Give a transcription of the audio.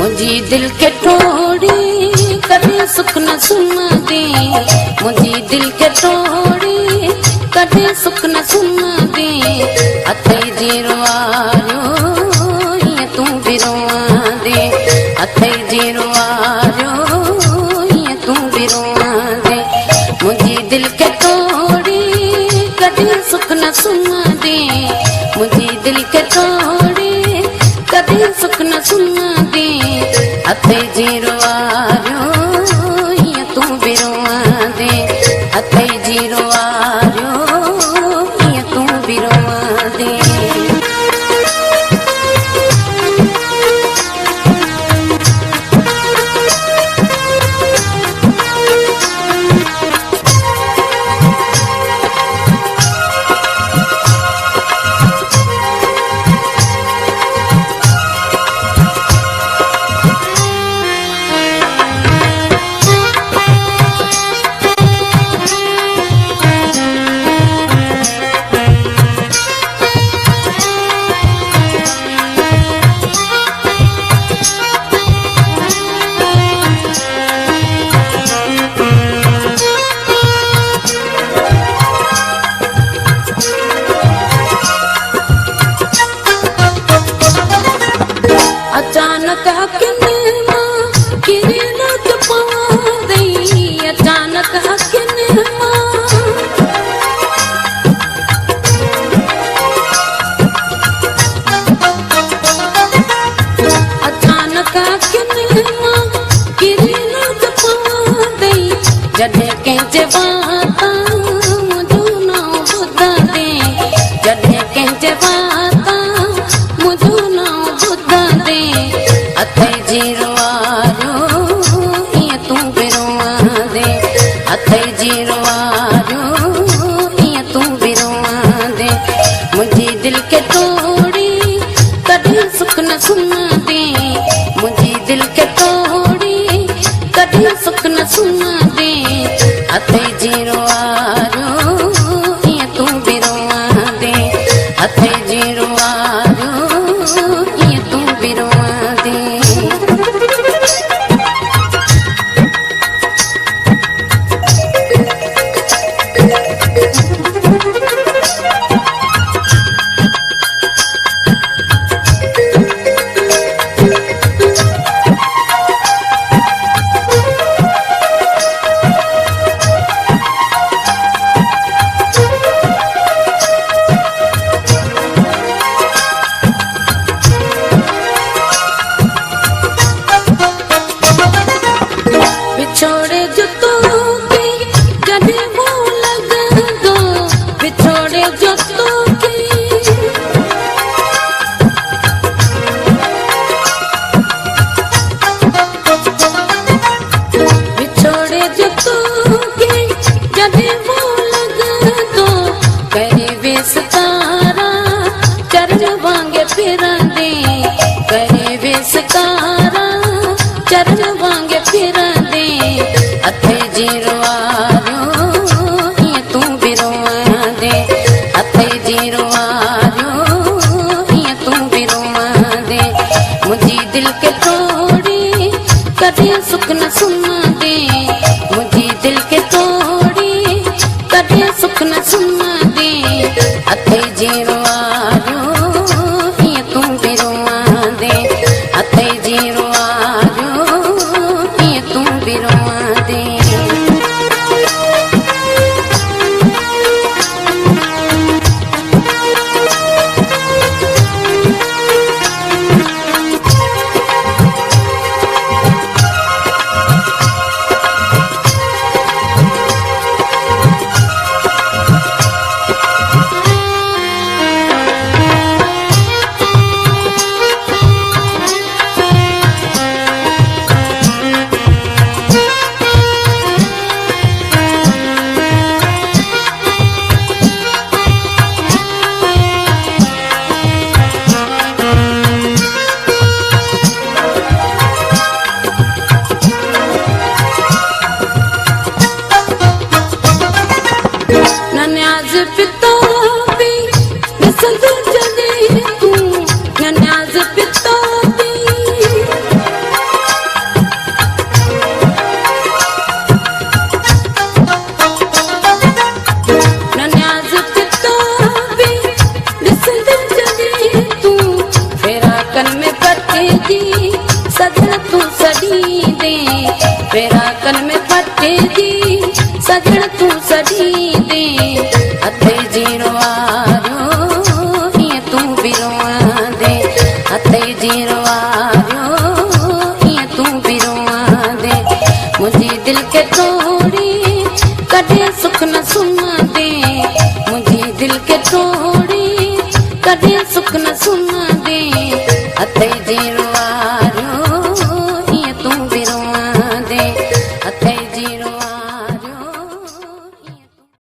मुझी दिल के तोड़ी कभी सुख न सुन दे, मुझी दिल के तोड़ी कभी सुख न सुन दे। अथे जीरो आयो ये तू भी रोआ दे, अथे जीरो आयो ये तू भी रोआ दे। मुझी दिल के तोड़ी कभी सुख न सुन दे, मुझी दिल के तोड़ी कभी सुख न सुन दे। अथे जीरो आयो ये तू भी रोआ दे, अथे जीरो आयो ये तू भी रोआ दे। अचानक हकिन मां किरण पवा दई, अचानक हकिन मां अचानक हकिन मां किरण पवा दई। जॾहिं कंहिंजे बातां मुंहिंजो नाम ॿुधा दे, जॾहिं कंहिंजे बातां मुंहिंजो नाम ॿुधा दे। अथे जीरो आयो ये तू भी रोआ दे, अथे जीरो आयो ये तू भी रोआ दे। मुझी दिल के तोड़ी कभी सुख न सुन दे, मुझी दिल के तोड़ी कभी सुख न सुन दे। अथे जीरो आयो ये तू भी रोआ दे, अथे जीरो आयो ये तू भी रोआ दे। बिछोड़े जो तो के जॾहिं वो लॻंदो, बिछोड़े जो तो के बिछोड़े जो तो के जॾहिं वो लॻंदो। करे वेस तारा चरण वांगे फिरंदे, करे वेस तारा चरण वांगे फिरंदे। अथे जीरो आयो ये तू भी रोआ दे, अथे जीरो आयो ये तू भी रोआ दे। मुझी दिल के तोड़ी कभी सुख न सुन दे, मुझी दिल के तोड़ी कभी सुख न सुन दे। अथे जीरो आयो ये तू भी रोआ दे, अथे जीरो आयो ये तू भी रोआ दे। अटे जी सजण तू सजी दे अते जीरो आयो ये तू बिरोआ दे अते जीरो आयो ये तू बिरोआ दे मुझे दिल के तोड़ी कटे